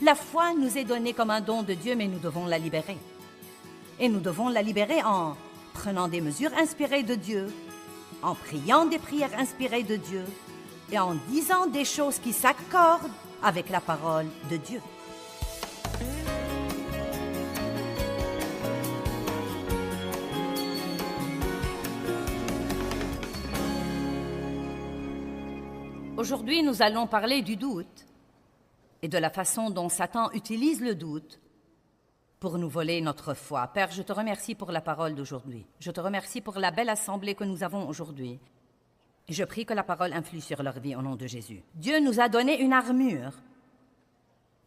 La foi nous est donnée comme un don de Dieu, mais nous devons la libérer. Et nous devons la libérer en prenant des mesures inspirées de Dieu, en priant des prières inspirées de Dieu et en disant des choses qui s'accordent avec la parole de Dieu. Aujourd'hui, nous allons parler du doute et de la façon dont Satan utilise le doute pour nous voler notre foi. Père, je te remercie pour la parole d'aujourd'hui. Je te remercie pour la belle assemblée que nous avons aujourd'hui. Et je prie que la parole influe sur leur vie au nom de Jésus. Dieu nous a donné une armure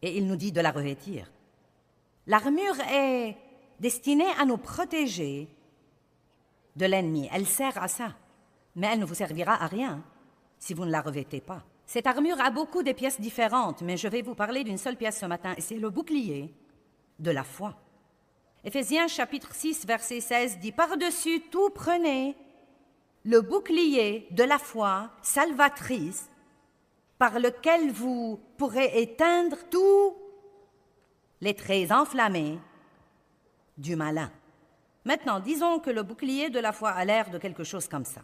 et il nous dit de la revêtir. L'armure est destinée à nous protéger de l'ennemi. Elle sert à ça, mais elle ne vous servira à rien si vous ne la revêtez pas. Cette armure a beaucoup de pièces différentes, mais je vais vous parler d'une seule pièce ce matin, et c'est le bouclier de la foi. Éphésiens chapitre 6, verset 16 dit « Par-dessus tout, prenez le bouclier de la foi salvatrice par lequel vous pourrez éteindre tous les traits enflammés du malin. » Maintenant, disons que le bouclier de la foi a l'air de quelque chose comme ça.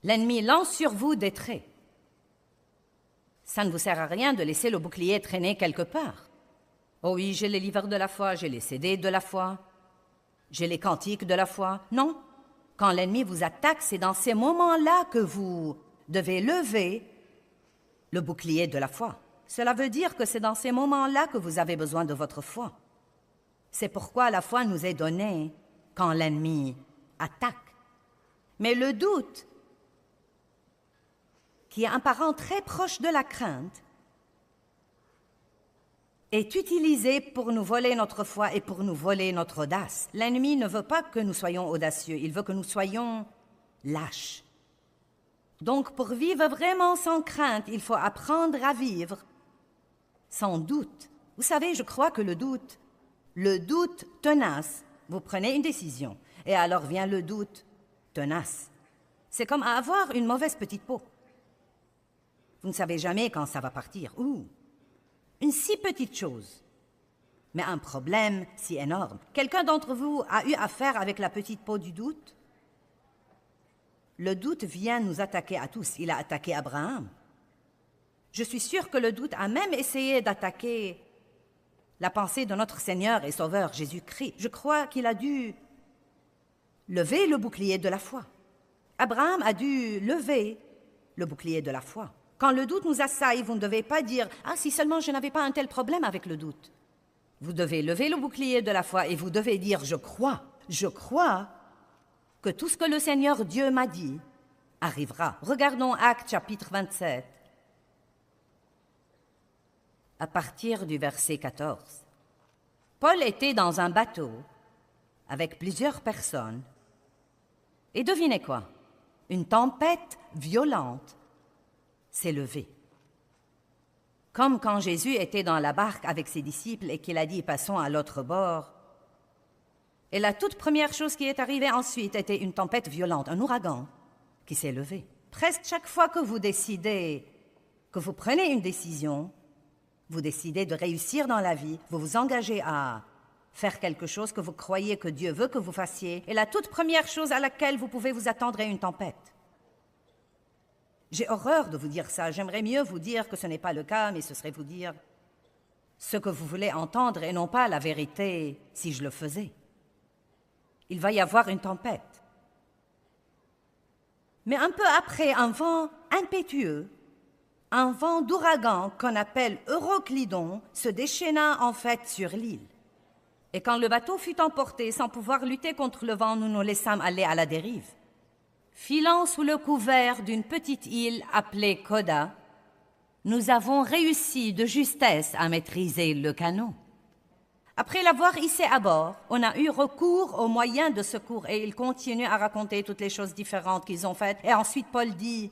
L'ennemi lance sur vous des traits. Ça ne vous sert à rien de laisser le bouclier traîner quelque part. Oh oui, j'ai les livres de la foi, j'ai les CD de la foi, j'ai les cantiques de la foi. Non, quand l'ennemi vous attaque, c'est dans ces moments-là que vous devez lever le bouclier de la foi. Cela veut dire que c'est dans ces moments-là que vous avez besoin de votre foi. C'est pourquoi la foi nous est donnée quand l'ennemi attaque. Mais le doute, qui est un parent très proche de la crainte, est utilisé pour nous voler notre foi et pour nous voler notre audace. L'ennemi ne veut pas que nous soyons audacieux, il veut que nous soyons lâches. Donc, pour vivre vraiment sans crainte, il faut apprendre à vivre sans doute. Vous savez, je crois que le doute tenace, vous prenez une décision, et alors vient le doute tenace. C'est comme avoir une mauvaise petite peau. Vous ne savez jamais quand ça va partir. Ouh, une si petite chose, mais un problème si énorme. Quelqu'un d'entre vous a eu affaire avec la petite peau du doute? Le doute vient nous attaquer à tous. Il a attaqué Abraham. Je suis sûre que le doute a même essayé d'attaquer la pensée de notre Seigneur et Sauveur Jésus-Christ. Je crois qu'il a dû lever le bouclier de la foi. Abraham a dû lever le bouclier de la foi. Quand le doute nous assaille, vous ne devez pas dire « Ah, si seulement je n'avais pas un tel problème avec le doute ». Vous devez lever le bouclier de la foi et vous devez dire « Je crois que tout ce que le Seigneur Dieu m'a dit arrivera ». Regardons Actes chapitre 27, à partir du verset 14. Paul était dans un bateau avec plusieurs personnes et devinez quoi? Une tempête violente s'est levée. Comme quand Jésus était dans la barque avec ses disciples et qu'il a dit « Passons à l'autre bord ». Et la toute première chose qui est arrivée ensuite était une tempête violente, un ouragan qui s'est levé. Presque chaque fois que vous décidez, que vous prenez une décision, vous décidez de réussir dans la vie, vous vous engagez à faire quelque chose que vous croyez que Dieu veut que vous fassiez, et la toute première chose à laquelle vous pouvez vous attendre est une tempête. J'ai horreur de vous dire ça. J'aimerais mieux vous dire que ce n'est pas le cas, mais ce serait vous dire ce que vous voulez entendre et non pas la vérité si je le faisais. Il va y avoir une tempête. Mais un peu après, un vent impétueux, un vent d'ouragan qu'on appelle Euroclydon, se déchaîna en fait sur l'île. Et quand le bateau fut emporté, sans pouvoir lutter contre le vent, nous nous laissâmes aller à la dérive. Filant sous le couvert d'une petite île appelée Coda, nous avons réussi de justesse à maîtriser le canot. Après l'avoir hissé à bord, on a eu recours aux moyens de secours et il continue à raconter toutes les choses différentes qu'ils ont faites. Et ensuite, Paul dit,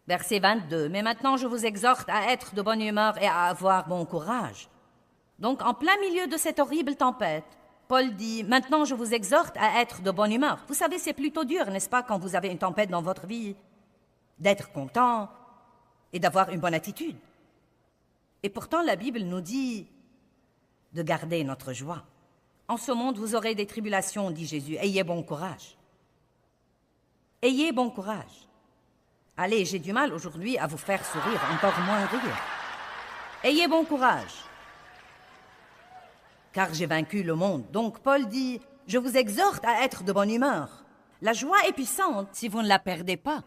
verset 22, « Mais maintenant je vous exhorte à être de bonne humeur et à avoir bon courage. » Donc, en plein milieu de cette horrible tempête, Paul dit, « Maintenant, je vous exhorte à être de bonne humeur. » Vous savez, c'est plutôt dur, n'est-ce pas, quand vous avez une tempête dans votre vie, d'être content et d'avoir une bonne attitude. Et pourtant, la Bible nous dit de garder notre joie. En ce monde, vous aurez des tribulations, dit Jésus. Ayez bon courage. Ayez bon courage. Allez, j'ai du mal aujourd'hui à vous faire sourire, encore moins rire. Ayez bon courage. Car j'ai vaincu le monde. Donc Paul dit, je vous exhorte à être de bonne humeur. La joie est puissante si vous ne la perdez pas.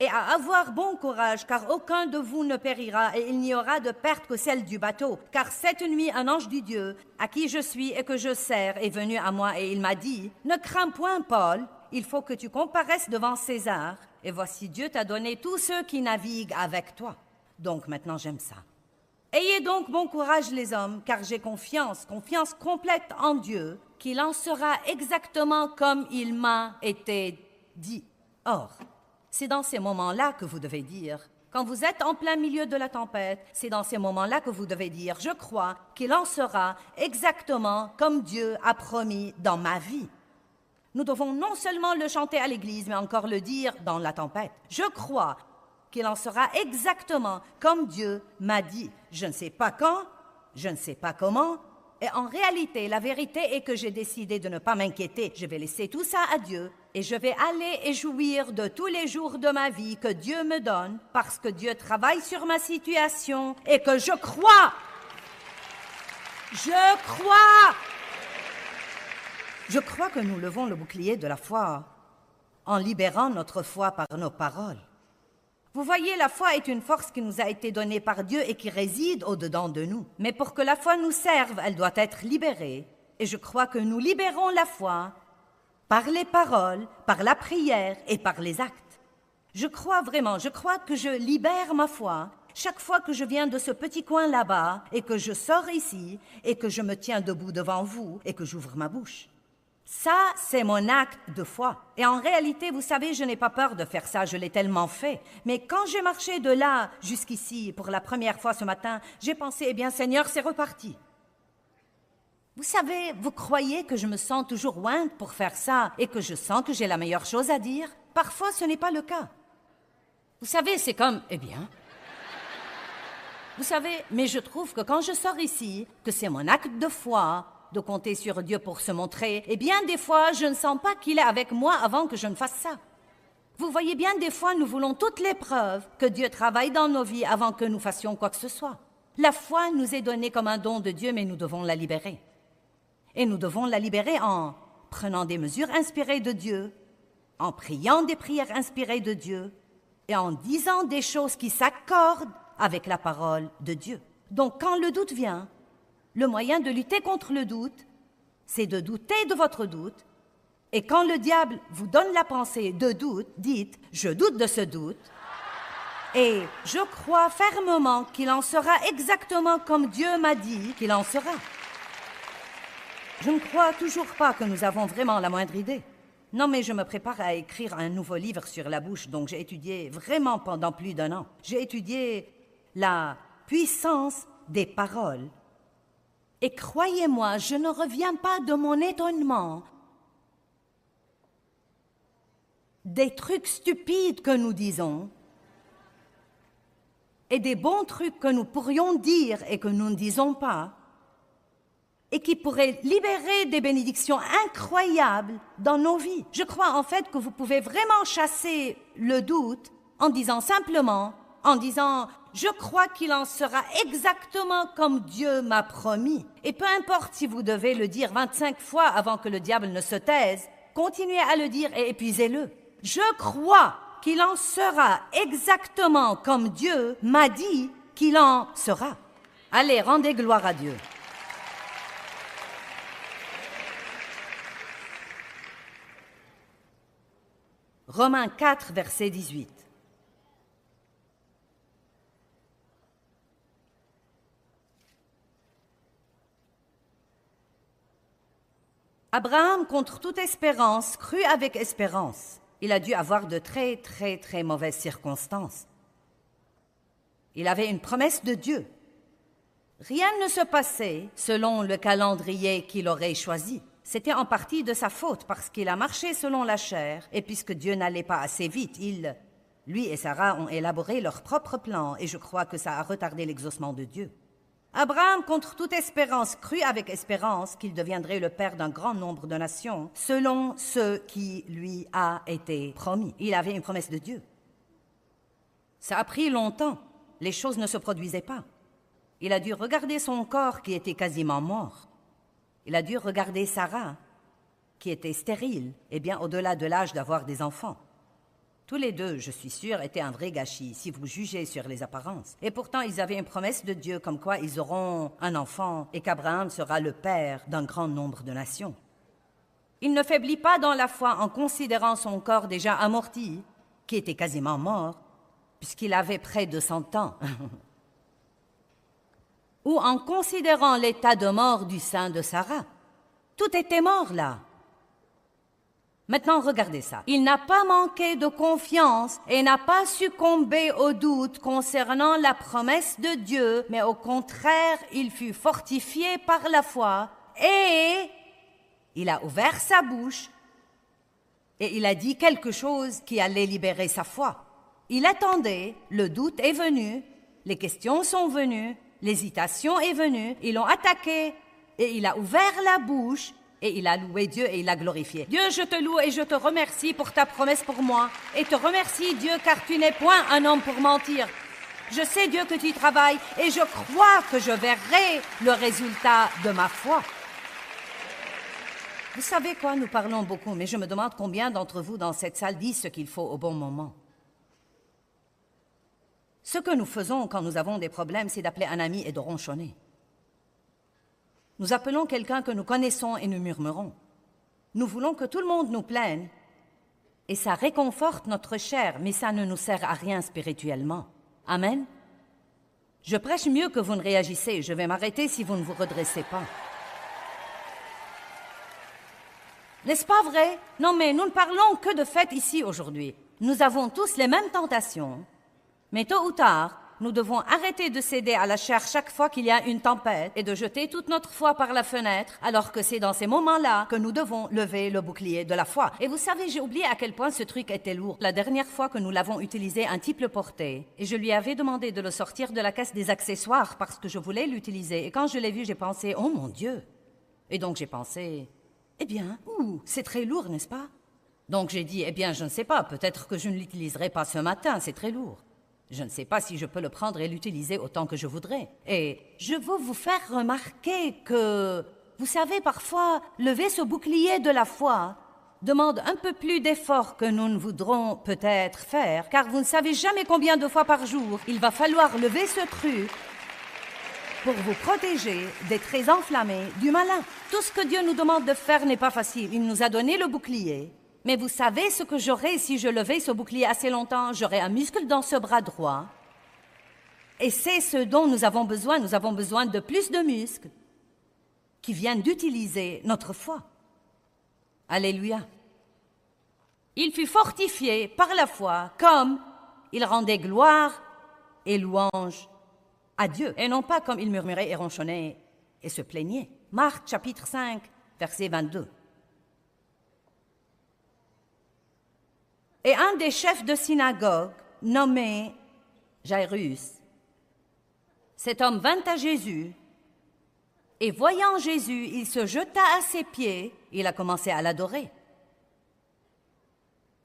Et à avoir bon courage, car aucun de vous ne périra, et il n'y aura de perte que celle du bateau. Car cette nuit, un ange du Dieu, à qui je suis et que je sers, est venu à moi, et il m'a dit, « Ne crains point, Paul, il faut que tu comparaisses devant César, et voici Dieu t'a donné tous ceux qui naviguent avec toi. » Donc maintenant j'aime ça. Ayez donc bon courage les hommes, car j'ai confiance complète en Dieu, qu'il en sera exactement comme il m'a été dit. Or, c'est dans ces moments-là que vous devez dire, quand vous êtes en plein milieu de la tempête, c'est dans ces moments-là que vous devez dire, je crois qu'il en sera exactement comme Dieu a promis dans ma vie. Nous devons non seulement le chanter à l'église, mais encore le dire dans la tempête. Je crois qu'il en sera exactement comme Dieu m'a dit. Je ne sais pas quand, je ne sais pas comment, et en réalité, la vérité est que j'ai décidé de ne pas m'inquiéter. Je vais laisser tout ça à Dieu et je vais aller et jouir de tous les jours de ma vie que Dieu me donne parce que Dieu travaille sur ma situation et que je crois. Je crois que nous levons le bouclier de la foi en libérant notre foi par nos paroles. Vous voyez, la foi est une force qui nous a été donnée par Dieu et qui réside au-dedans de nous. Mais pour que la foi nous serve, elle doit être libérée. Et je crois que nous libérons la foi par les paroles, par la prière et par les actes. Je crois que je libère ma foi chaque fois que je viens de ce petit coin là-bas et que je sors ici et que je me tiens debout devant vous et que j'ouvre ma bouche. Ça, c'est mon acte de foi. Et en réalité, vous savez, je n'ai pas peur de faire ça, je l'ai tellement fait. Mais quand j'ai marché de là jusqu'ici pour la première fois ce matin, j'ai pensé, eh bien Seigneur, c'est reparti. Vous savez, vous croyez que je me sens toujours ointe pour faire ça et que je sens que j'ai la meilleure chose à dire? Parfois, ce n'est pas le cas. Vous savez, c'est comme, eh bien... Vous savez, mais je trouve que quand je sors ici, que c'est mon acte de foi, de compter sur Dieu pour se montrer, et bien des fois, je ne sens pas qu'il est avec moi avant que je ne fasse ça. Vous voyez bien, des fois, nous voulons toutes les preuves que Dieu travaille dans nos vies avant que nous fassions quoi que ce soit. La foi nous est donnée comme un don de Dieu, mais nous devons la libérer. Et nous devons la libérer en prenant des mesures inspirées de Dieu, en priant des prières inspirées de Dieu, et en disant des choses qui s'accordent avec la parole de Dieu. Donc, quand le doute vient, le moyen de lutter contre le doute, c'est de douter de votre doute. Et quand le diable vous donne la pensée de doute, dites « je doute de ce doute » et « je crois fermement qu'il en sera exactement comme Dieu m'a dit qu'il en sera ». Je ne crois toujours pas que nous avons vraiment la moindre idée. Non, mais je me prépare à écrire un nouveau livre sur la bouche, donc j'ai étudié vraiment pendant plus d'1 an. J'ai étudié la puissance des paroles. Et croyez-moi, je ne reviens pas de mon étonnement des trucs stupides que nous disons et des bons trucs que nous pourrions dire et que nous ne disons pas et qui pourraient libérer des bénédictions incroyables dans nos vies. Je crois en fait que vous pouvez vraiment chasser le doute en disant simplement, je crois qu'il en sera exactement comme Dieu m'a promis. Et peu importe si vous devez le dire 25 fois avant que le diable ne se taise, continuez à le dire et épuisez-le. Je crois qu'il en sera exactement comme Dieu m'a dit qu'il en sera. Allez, rendez gloire à Dieu. Romains 4, verset 18. Abraham, contre toute espérance, crut avec espérance. Il a dû avoir de très, très, très mauvaises circonstances. Il avait une promesse de Dieu. Rien ne se passait selon le calendrier qu'il aurait choisi. C'était en partie de sa faute parce qu'il a marché selon la chair et puisque Dieu n'allait pas assez vite, il Lui et Sarah ont élaboré leur propre plan et je crois que ça a retardé l'exaucement de Dieu. Abraham, contre toute espérance, crut avec espérance qu'il deviendrait le père d'un grand nombre de nations, selon ce qui lui a été promis. Il avait une promesse de Dieu. Ça a pris longtemps. Les choses ne se produisaient pas. Il a dû regarder son corps qui était quasiment mort. Il a dû regarder Sarah, qui était stérile et bien au-delà de l'âge d'avoir des enfants. Tous les deux, je suis sûre, étaient un vrai gâchis, si vous jugez sur les apparences. Et pourtant, ils avaient une promesse de Dieu comme quoi ils auront un enfant et qu'Abraham sera le père d'un grand nombre de nations. Il ne faiblit pas dans la foi en considérant son corps déjà amorti, qui était quasiment mort, puisqu'il avait près de 100 ans. Ou en considérant l'état de mort du sein de Sarah. Tout était mort là. Maintenant, regardez ça. Il n'a pas manqué de confiance et n'a pas succombé au doute concernant la promesse de Dieu, mais au contraire, il fut fortifié par la foi et il a ouvert sa bouche et il a dit quelque chose qui allait libérer sa foi. Il attendait, le doute est venu, les questions sont venues, l'hésitation est venue, ils l'ont attaqué et il a ouvert la bouche. Et il a loué Dieu et il l'a glorifié. Dieu, je te loue et je te remercie pour ta promesse pour moi. Et te remercie, Dieu, car tu n'es point un homme pour mentir. Je sais, Dieu, que tu travailles et je crois que je verrai le résultat de ma foi. Vous savez quoi, nous parlons beaucoup, mais je me demande combien d'entre vous dans cette salle disent ce qu'il faut au bon moment. Ce que nous faisons quand nous avons des problèmes, c'est d'appeler un ami et de ronchonner. Nous appelons quelqu'un que nous connaissons et nous murmurons. Nous voulons que tout le monde nous plaigne. Et ça réconforte notre chair, mais ça ne nous sert à rien spirituellement. Amen. Je prêche mieux que vous ne réagissez. Je vais m'arrêter si vous ne vous redressez pas. N'est-ce pas vrai? Non, mais nous ne parlons que de fêtes ici aujourd'hui. Nous avons tous les mêmes tentations. Mais tôt ou tard, nous devons arrêter de céder à la chair chaque fois qu'il y a une tempête et de jeter toute notre foi par la fenêtre, alors que c'est dans ces moments-là que nous devons lever le bouclier de la foi. Et vous savez, j'ai oublié à quel point ce truc était lourd. La dernière fois que nous l'avons utilisé, un type le portait, et je lui avais demandé de le sortir de la caisse des accessoires parce que je voulais l'utiliser. Et quand je l'ai vu, j'ai pensé, oh mon Dieu! Et donc j'ai pensé, eh bien, c'est très lourd, n'est-ce pas? Donc j'ai dit, eh bien, je ne sais pas, peut-être que je ne l'utiliserai pas ce matin, c'est très lourd. Je ne sais pas si je peux le prendre et l'utiliser autant que je voudrais. Et je veux vous faire remarquer que, vous savez, parfois, lever ce bouclier de la foi demande un peu plus d'efforts que nous ne voudrons peut-être faire, car vous ne savez jamais combien de fois par jour il va falloir lever ce truc pour vous protéger des traits enflammés du malin. Tout ce que Dieu nous demande de faire n'est pas facile. Il nous a donné le bouclier. Mais vous savez ce que j'aurais si je levais ce bouclier assez longtemps? J'aurais un muscle dans ce bras droit. Et c'est ce dont nous avons besoin. Nous avons besoin de plus de muscles qui viennent d'utiliser notre foi. Alléluia. Il fut fortifié par la foi comme il rendait gloire et louange à Dieu. Et non pas comme il murmurait et ronchonnait et se plaignait. Marc chapitre 5, verset 22. Et un des chefs de synagogue, nommé Jairus, cet homme vint à Jésus, et voyant Jésus, il se jeta à ses pieds, et il a commencé à l'adorer.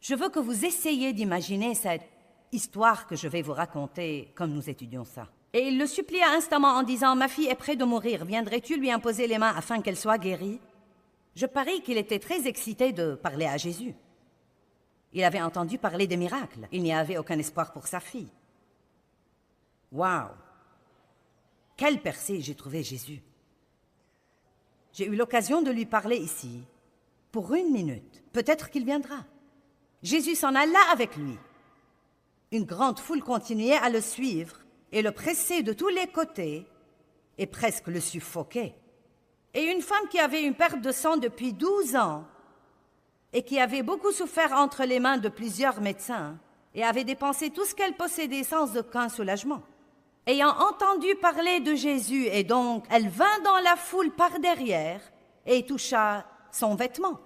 Je veux que vous essayiez d'imaginer cette histoire que je vais vous raconter comme nous étudions ça. Et il le supplia instamment en disant, « Ma fille est près de mourir, viendrais-tu lui imposer les mains afin qu'elle soit guérie ?» Je parie qu'il était très excité de parler à Jésus. Il avait entendu parler des miracles. Il n'y avait aucun espoir pour sa fille. Waouh! Quelle percée j'ai trouvé Jésus! J'ai eu l'occasion de lui parler ici, pour 1 minute. Peut-être qu'il viendra. Jésus s'en alla avec lui. Une grande foule continuait à le suivre et le pressait de tous les côtés et presque le suffoquait. Et une femme qui avait une perte de sang depuis 12 ans et qui avait beaucoup souffert entre les mains de plusieurs médecins et avait dépensé tout ce qu'elle possédait sans aucun soulagement. Ayant entendu parler de Jésus, et donc elle vint dans la foule par derrière et toucha son vêtement,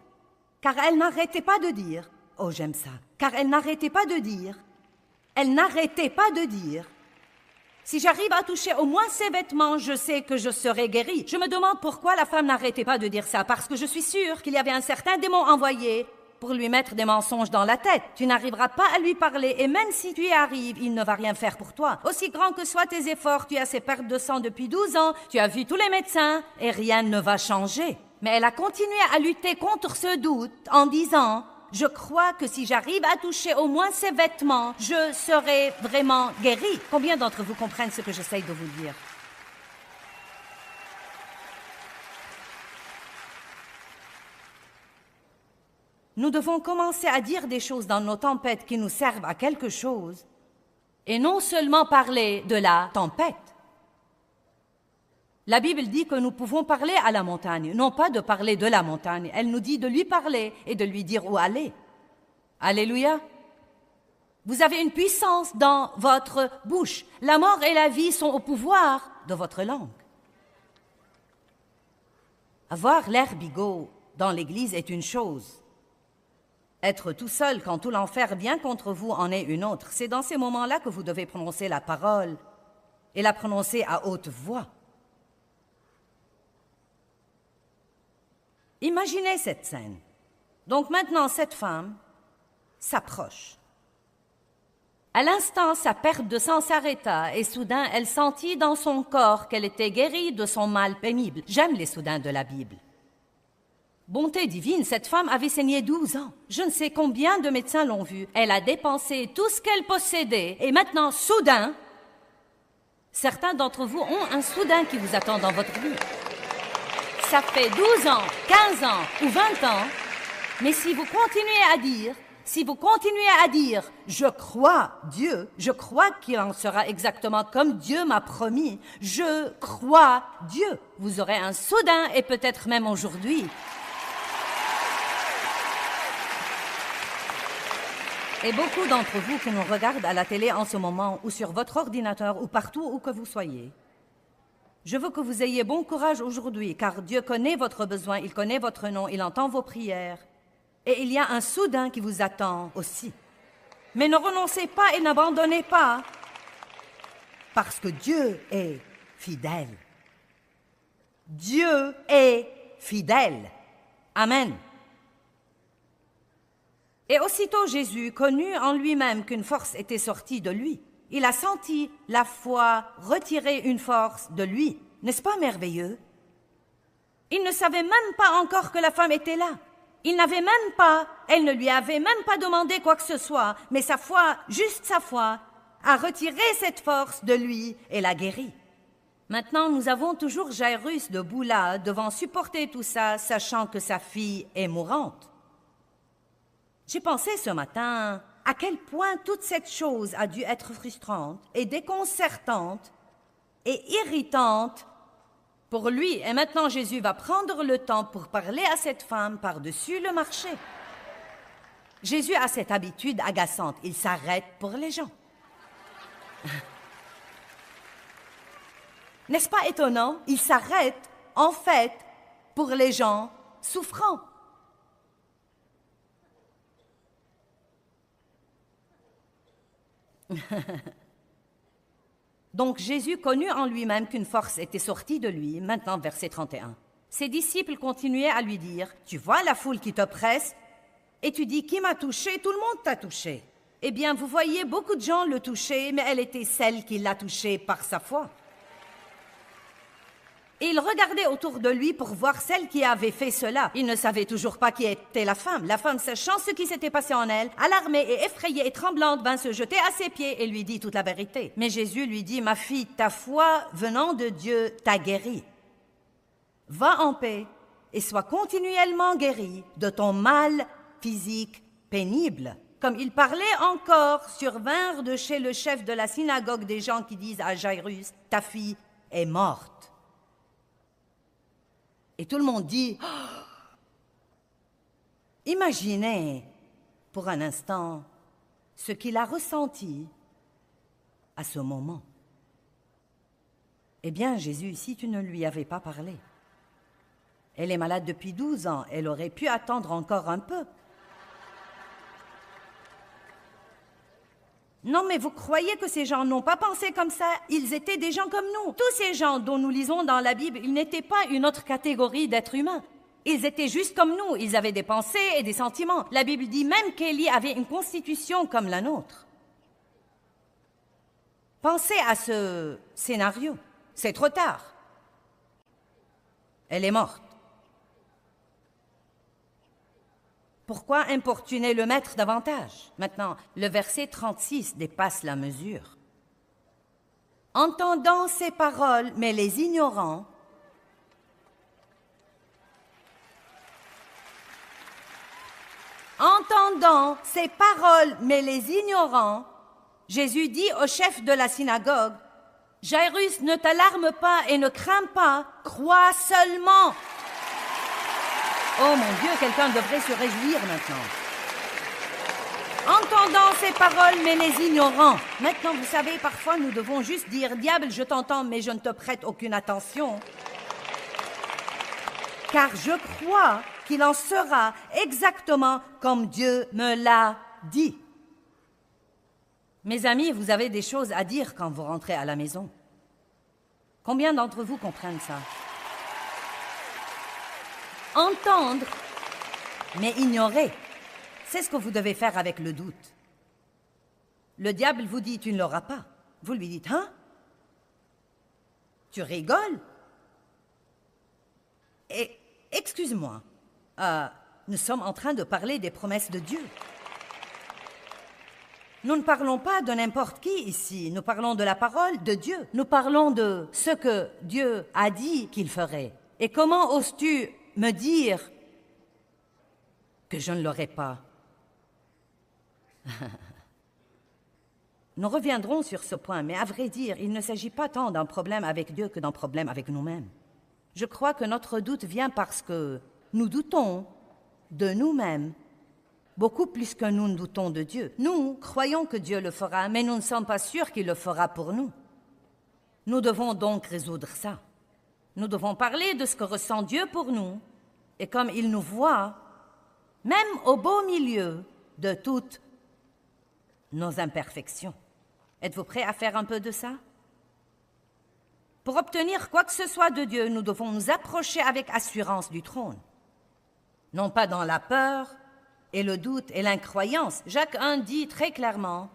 car elle n'arrêtait pas de dire, oh j'aime ça, car elle n'arrêtait pas de dire, Elle n'arrêtait pas de dire: si j'arrive à toucher au moins ses vêtements, je sais que je serai guérie. Je me demande pourquoi la femme n'arrêtait pas de dire ça, parce que je suis sûre qu'il y avait un certain démon envoyé pour lui mettre des mensonges dans la tête. Tu n'arriveras pas à lui parler, et même si tu y arrives, il ne va rien faire pour toi. Aussi grands que soient tes efforts, tu as ces pertes de sang depuis 12 ans, tu as vu tous les médecins, et rien ne va changer. Mais elle a continué à lutter contre ce doute en disant: je crois que si j'arrive à toucher au moins ses vêtements, je serai vraiment guérie. Combien d'entre vous comprennent ce que j'essaye de vous dire? Nous devons commencer à dire des choses dans nos tempêtes qui nous servent à quelque chose, et non seulement parler de la tempête. La Bible dit que nous pouvons parler à la montagne, non pas de parler de la montagne. Elle nous dit de lui parler et de lui dire où aller. Alléluia. Vous avez une puissance dans votre bouche. La mort et la vie sont au pouvoir de votre langue. Avoir l'air bigot dans l'Église est une chose. Être tout seul quand tout l'enfer vient contre vous en est une autre. C'est dans ces moments-là que vous devez prononcer la parole et la prononcer à haute voix. Imaginez cette scène. Donc maintenant, cette femme s'approche. À l'instant, sa perte de sang s'arrêta et soudain, elle sentit dans son corps qu'elle était guérie de son mal pénible. J'aime les soudains de la Bible. Bonté divine, cette femme avait saigné 12 ans. Je ne sais combien de médecins l'ont vue. Elle a dépensé tout ce qu'elle possédait. Et maintenant, soudain, certains d'entre vous ont un soudain qui vous attend dans votre vie. Ça fait 12 ans, 15 ans ou 20 ans, mais si vous continuez à dire, je crois Dieu, je crois qu'il en sera exactement comme Dieu m'a promis, je crois Dieu, vous aurez un soudain et peut-être même aujourd'hui. Et beaucoup d'entre vous qui nous regardent à la télé en ce moment, ou sur votre ordinateur, ou partout où que vous soyez, je veux que vous ayez bon courage aujourd'hui, car Dieu connaît votre besoin, il connaît votre nom, il entend vos prières, et il y a un soudain qui vous attend aussi. Mais ne renoncez pas et n'abandonnez pas, parce que Dieu est fidèle. Dieu est fidèle. Amen. Et aussitôt Jésus connut en lui-même qu'une force était sortie de lui. Il a senti la foi retirer une force de lui. N'est-ce pas merveilleux? Il ne savait même pas encore que la femme était là. Elle ne lui avait même pas demandé quoi que ce soit, mais sa foi, juste sa foi, a retiré cette force de lui et l'a guéri. Maintenant, nous avons toujours Jairus debout là, devant supporter tout ça, sachant que sa fille est mourante. J'ai pensé ce matin à quel point toute cette chose a dû être frustrante et déconcertante et irritante pour lui. Et maintenant, Jésus va prendre le temps pour parler à cette femme par-dessus le marché. Jésus a cette habitude agaçante. Il s'arrête pour les gens. N'est-ce pas étonnant? Il s'arrête, en fait, pour les gens souffrants. Donc Jésus connut en lui-même qu'une force était sortie de lui. Maintenant, verset 31. Ses disciples continuaient à lui dire: tu vois la foule qui te presse et tu dis: qui m'a touché? Tout le monde t'a touché. Eh bien, vous voyez beaucoup de gens le toucher, mais elle était celle qui l'a touché par sa foi. Et il regardait autour de lui pour voir celle qui avait fait cela. Il ne savait toujours pas qui était la femme. La femme, sachant ce qui s'était passé en elle, alarmée et effrayée et tremblante, vint se jeter à ses pieds et lui dit toute la vérité. Mais Jésus lui dit: ma fille, ta foi venant de Dieu t'a guérie. Va en paix et sois continuellement guérie de ton mal physique pénible. Comme il parlait encore, survinrent de chez le chef de la synagogue des gens qui disent à Jairus: ta fille est morte. Et tout le monde dit: oh! Imaginez pour un instant ce qu'il a ressenti à ce moment. Eh bien, Jésus, si tu ne lui avais pas parlé, elle est malade depuis 12 ans, elle aurait pu attendre encore un peu. Non, mais vous croyez que ces gens n'ont pas pensé comme ça? Ils étaient des gens comme nous. Tous ces gens dont nous lisons dans la Bible, ils n'étaient pas une autre catégorie d'êtres humains. Ils étaient juste comme nous. Ils avaient des pensées et des sentiments. La Bible dit même qu'Élie avait une constitution comme la nôtre. Pensez à ce scénario. C'est trop tard. Elle est morte. Pourquoi importuner le maître davantage? Maintenant, le verset 36 dépasse la mesure. Entendant ces paroles, mais les ignorant, entendant ces paroles, mais les ignorant, Jésus dit au chef de la synagogue, « Jairus, ne t'alarme pas et ne crains pas, crois seulement. » Oh mon Dieu, quelqu'un devrait se réjouir maintenant. Entendant ces paroles, mais les ignorant. Maintenant, vous savez, parfois nous devons juste dire, « Diable, je t'entends, mais je ne te prête aucune attention. » Car je crois qu'il en sera exactement comme Dieu me l'a dit. Mes amis, vous avez des choses à dire quand vous rentrez à la maison. Combien d'entre vous comprennent ça? Entendre, mais ignorer. C'est ce que vous devez faire avec le doute. Le diable vous dit, tu ne l'auras pas. Vous lui dites, hein? Tu rigoles? Et, excuse-moi, nous sommes en train de parler des promesses de Dieu. Nous ne parlons pas de n'importe qui ici, nous parlons de la parole de Dieu. Nous parlons de ce que Dieu a dit qu'il ferait. Et comment oses-tu me dire que je ne l'aurai pas? Nous reviendrons sur ce point, mais à vrai dire, il ne s'agit pas tant d'un problème avec Dieu que d'un problème avec nous-mêmes. Je crois que notre doute vient parce que nous doutons de nous-mêmes beaucoup plus que nous ne doutons de Dieu. Nous croyons que Dieu le fera, mais nous ne sommes pas sûrs qu'il le fera pour nous. Nous devons donc résoudre ça. Nous devons parler de ce que ressent Dieu pour nous, et comme il nous voit, même au beau milieu de toutes nos imperfections. Êtes-vous prêts à faire un peu de ça? Pour obtenir quoi que ce soit de Dieu, nous devons nous approcher avec assurance du trône. Non pas dans la peur et le doute et l'incroyance. Jacques 1 dit très clairement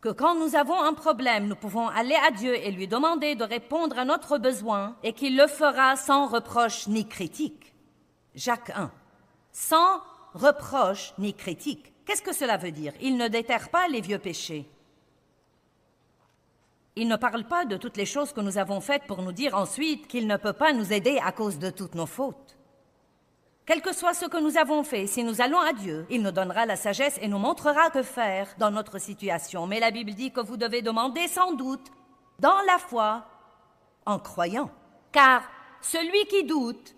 que quand nous avons un problème, nous pouvons aller à Dieu et lui demander de répondre à notre besoin et qu'il le fera sans reproche ni critique. Jacques 1. Sans reproche ni critique. Qu'est-ce que cela veut dire? Il ne déterre pas les vieux péchés. Il ne parle pas de toutes les choses que nous avons faites pour nous dire ensuite qu'il ne peut pas nous aider à cause de toutes nos fautes. Quel que soit ce que nous avons fait, si nous allons à Dieu, il nous donnera la sagesse et nous montrera que faire dans notre situation. Mais la Bible dit que vous devez demander sans doute, dans la foi, en croyant. Car celui qui doute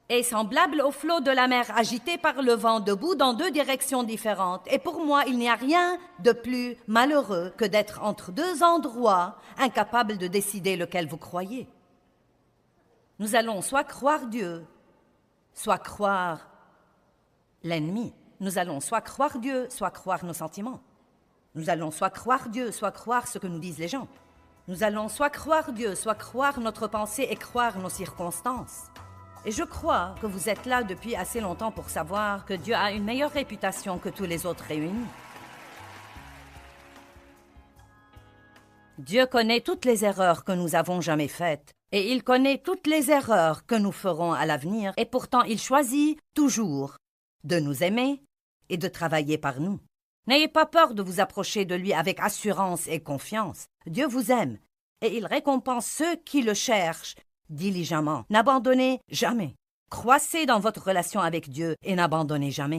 est semblable au flot de la mer agité par le vent debout dans deux directions différentes. Et pour moi, il n'y a rien de plus malheureux que d'être entre deux endroits, incapable de décider lequel vous croyez. Nous allons soit croire Dieu, soit croire l'ennemi. Nous allons soit croire Dieu, soit croire nos sentiments. Nous allons soit croire Dieu, soit croire ce que nous disent les gens. Nous allons soit croire Dieu, soit croire notre pensée et croire nos circonstances. Et je crois que vous êtes là depuis assez longtemps pour savoir que Dieu a une meilleure réputation que tous les autres réunis. Dieu connaît toutes les erreurs que nous avons jamais faites, et il connaît toutes les erreurs que nous ferons à l'avenir, et pourtant il choisit toujours de nous aimer et de travailler par nous. N'ayez pas peur de vous approcher de lui avec assurance et confiance. Dieu vous aime, et il récompense ceux qui le cherchent diligemment. N'abandonnez jamais. Croissez dans votre relation avec Dieu et n'abandonnez jamais.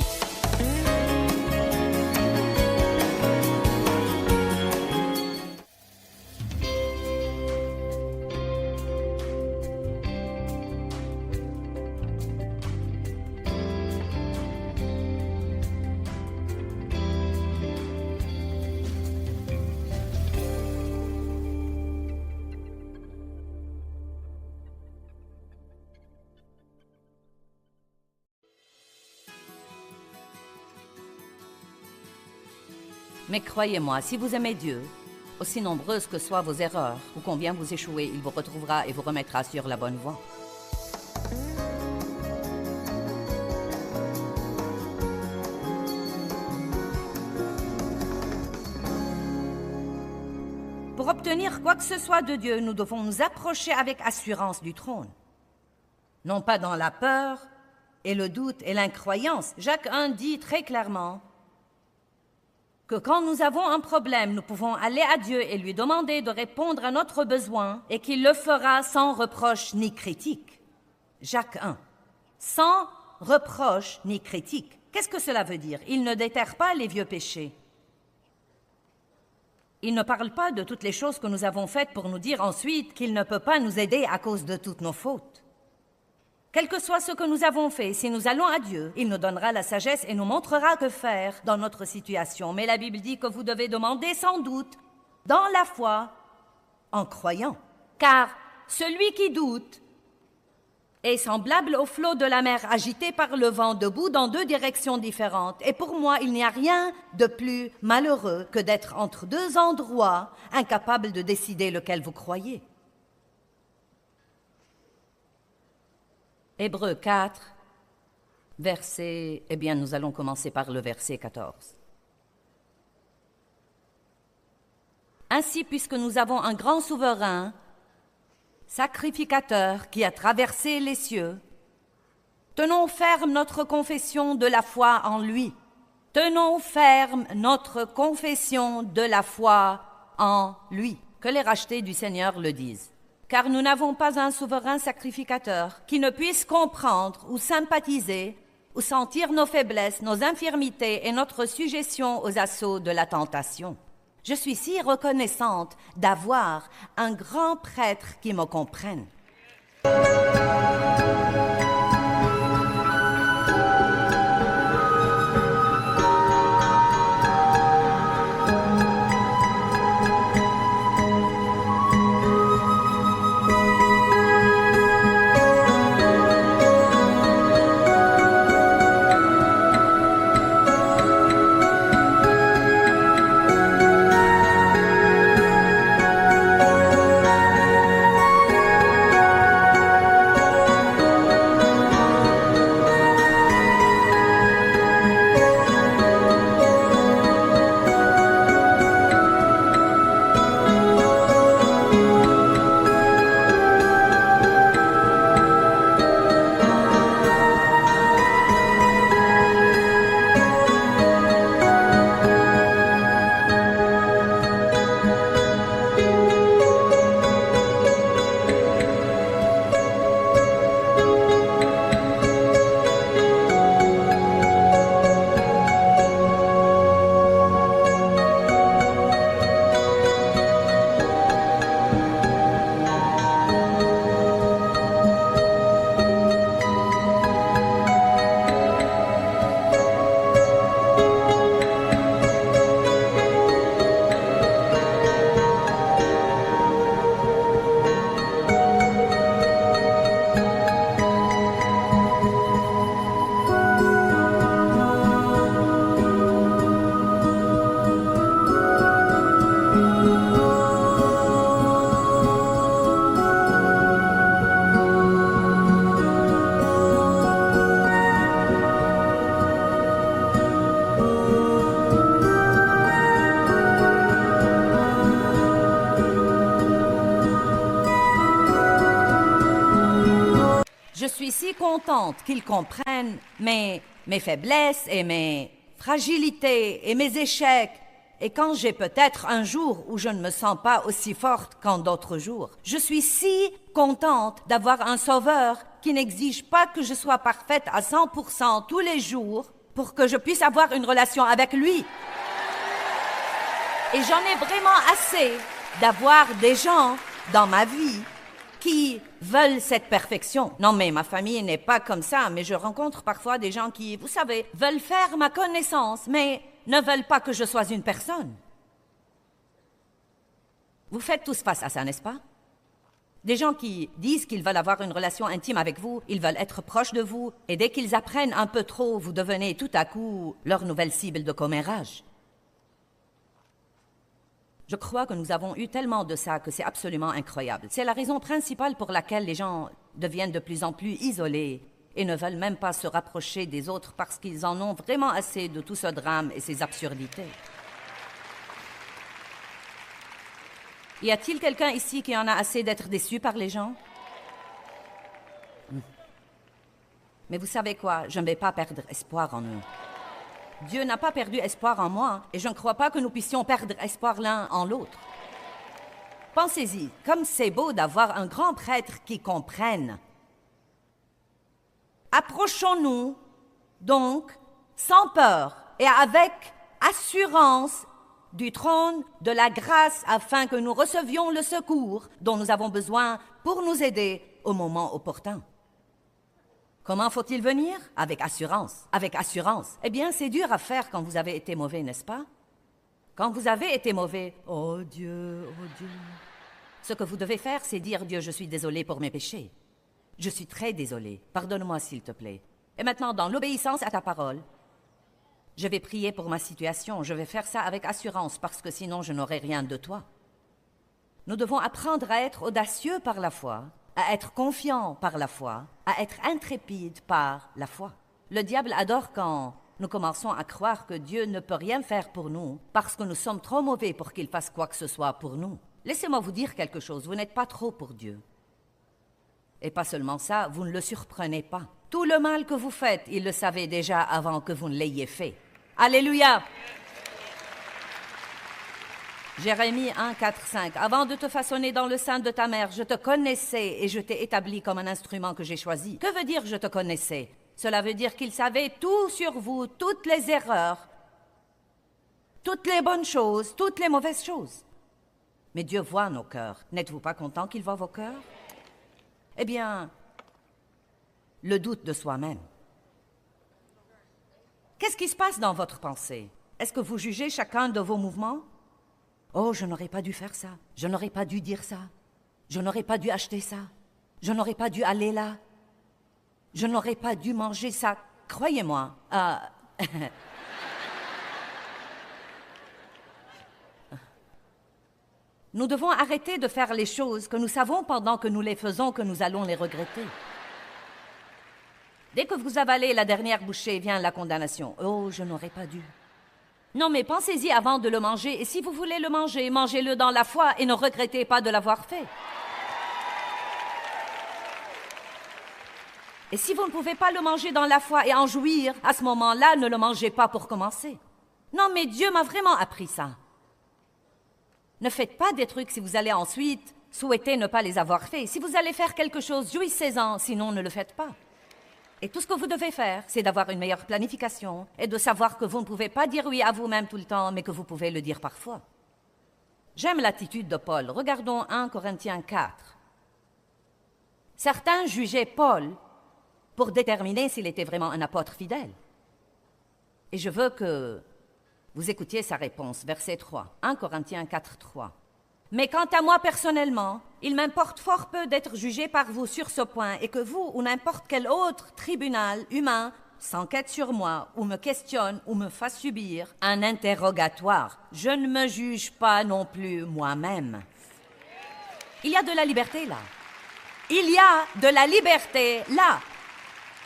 Mais croyez-moi, si vous aimez Dieu, aussi nombreuses que soient vos erreurs ou combien vous échouez, il vous retrouvera et vous remettra sur la bonne voie. Pour obtenir quoi que ce soit de Dieu, nous devons nous approcher avec assurance du trône. Non pas dans la peur et le doute et l'incroyance. Jacques 1 dit très clairement que quand nous avons un problème, nous pouvons aller à Dieu et lui demander de répondre à notre besoin et qu'il le fera sans reproche ni critique. Jacques 1. Sans reproche ni critique. Qu'est-ce que cela veut dire? Il ne déterre pas les vieux péchés. Il ne parle pas de toutes les choses que nous avons faites pour nous dire ensuite qu'il ne peut pas nous aider à cause de toutes nos fautes. Quel que soit ce que nous avons fait, si nous allons à Dieu, il nous donnera la sagesse et nous montrera que faire dans notre situation. Mais la Bible dit que vous devez demander sans doute, dans la foi, en croyant. Car celui qui doute est semblable au flot de la mer agité par le vent debout dans deux directions différentes. Et pour moi, il n'y a rien de plus malheureux que d'être entre deux endroits, incapable de décider lequel vous croyez. Hébreux 4, verset... nous allons commencer par le verset 14. Ainsi, puisque nous avons un grand souverain, sacrificateur qui a traversé les cieux, tenons ferme notre confession de la foi en lui. Tenons ferme notre confession de la foi en lui. Que les rachetés du Seigneur le disent. Car nous n'avons pas un souverain sacrificateur qui ne puisse comprendre ou sympathiser ou sentir nos faiblesses, nos infirmités et notre sujétion aux assauts de la tentation. Je suis si reconnaissante d'avoir un grand prêtre qui me comprenne. Je suis si contente qu'ils comprennent mes faiblesses et mes fragilités et mes échecs. Et quand j'ai peut-être un jour où je ne me sens pas aussi forte qu'en d'autres jours, je suis si contente d'avoir un sauveur qui n'exige pas que je sois parfaite à 100% tous les jours pour que je puisse avoir une relation avec lui. Et j'en ai vraiment assez d'avoir des gens dans ma vie qui veulent cette perfection. Non, mais ma famille n'est pas comme ça, mais je rencontre parfois des gens qui, vous savez, veulent faire ma connaissance, mais ne veulent pas que je sois une personne. Vous faites tous face à ça, n'est-ce pas? Des gens qui disent qu'ils veulent avoir une relation intime avec vous, ils veulent être proches de vous, et dès qu'ils apprennent un peu trop, vous devenez tout à coup leur nouvelle cible de commérage. Je crois que nous avons eu tellement de ça que c'est absolument incroyable. C'est la raison principale pour laquelle les gens deviennent de plus en plus isolés et ne veulent même pas se rapprocher des autres parce qu'ils en ont vraiment assez de tout ce drame et ces absurdités. Y a-t-il quelqu'un ici qui en a assez d'être déçu par les gens? Mais vous savez quoi? Je ne vais pas perdre espoir en eux. Dieu n'a pas perdu espoir en moi, et je ne crois pas que nous puissions perdre espoir l'un en l'autre. Pensez-y, comme c'est beau d'avoir un grand prêtre qui comprenne. Approchons-nous, donc, sans peur et avec assurance du trône de la grâce afin que nous recevions le secours dont nous avons besoin pour nous aider au moment opportun. Comment faut-il venir? Avec assurance. Avec assurance. Eh bien, c'est dur à faire quand vous avez été mauvais, n'est-ce pas? Quand vous avez été mauvais, oh Dieu, oh Dieu. Ce que vous devez faire, c'est dire, Dieu, je suis désolé pour mes péchés. Je suis très désolé. Pardonne-moi, s'il te plaît. Et maintenant, dans l'obéissance à ta parole, je vais prier pour ma situation. Je vais faire ça avec assurance, parce que sinon, je n'aurai rien de toi. Nous devons apprendre à être audacieux par la foi, à être confiants par la foi, à être intrépides par la foi. Le diable adore quand nous commençons à croire que Dieu ne peut rien faire pour nous parce que nous sommes trop mauvais pour qu'il fasse quoi que ce soit pour nous. Laissez-moi vous dire quelque chose, vous n'êtes pas trop pour Dieu. Et pas seulement ça, vous ne le surprenez pas. Tout le mal que vous faites, il le savait déjà avant que vous ne l'ayez fait. Alléluia! Jérémie 1, 4, 5. Avant de te façonner dans le sein de ta mère, je te connaissais et je t'ai établi comme un instrument que j'ai choisi. Que veut dire je te connaissais? Cela veut dire qu'il savait tout sur vous, toutes les erreurs, toutes les bonnes choses, toutes les mauvaises choses. Mais Dieu voit nos cœurs. N'êtes-vous pas content qu'il voit vos cœurs? Eh bien, le doute de soi-même. Qu'est-ce qui se passe dans votre pensée? Est-ce que vous jugez chacun de vos mouvements? Oh, je n'aurais pas dû faire ça. Je n'aurais pas dû dire ça. Je n'aurais pas dû acheter ça. Je n'aurais pas dû aller là. Je n'aurais pas dû manger ça. Croyez-moi. Nous devons arrêter de faire les choses que nous savons pendant que nous les faisons que nous allons les regretter. Dès que vous avalez la dernière bouchée, vient la condamnation. Oh, je n'aurais pas dû. Non, mais pensez-y avant de le manger, et si vous voulez le manger, mangez-le dans la foi et ne regrettez pas de l'avoir fait. Et si vous ne pouvez pas le manger dans la foi et en jouir, à ce moment-là, ne le mangez pas pour commencer. Non, mais Dieu m'a vraiment appris ça. Ne faites pas des trucs si vous allez ensuite souhaiter ne pas les avoir faits. Si vous allez faire quelque chose, jouissez-en, sinon ne le faites pas. Et tout ce que vous devez faire, c'est d'avoir une meilleure planification et de savoir que vous ne pouvez pas dire oui à vous-même tout le temps, mais que vous pouvez le dire parfois. J'aime l'attitude de Paul. Regardons 1 Corinthiens 4. Certains jugeaient Paul pour déterminer s'il était vraiment un apôtre fidèle. Et je veux que vous écoutiez sa réponse, verset 3. 1 Corinthiens 4, 3. Mais quant à moi personnellement, il m'importe fort peu d'être jugé par vous sur ce point et que vous ou n'importe quel autre tribunal humain s'enquête sur moi ou me questionne ou me fasse subir un interrogatoire. Je ne me juge pas non plus moi-même. Il y a de la liberté là. Il y a de la liberté là.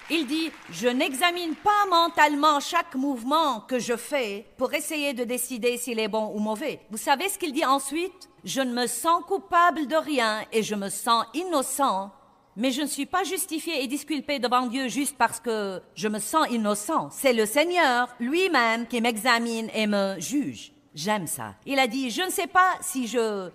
Il dit, je n'examine pas mentalement chaque mouvement que je fais pour essayer de décider s'il est bon ou mauvais. Vous savez ce qu'il dit ensuite? Je ne me sens coupable de rien et je me sens innocent, mais je ne suis pas justifié et disculpé devant Dieu juste parce que je me sens innocent. C'est le Seigneur lui-même qui m'examine et me juge. J'aime ça. Il a dit, je ne sais pas si je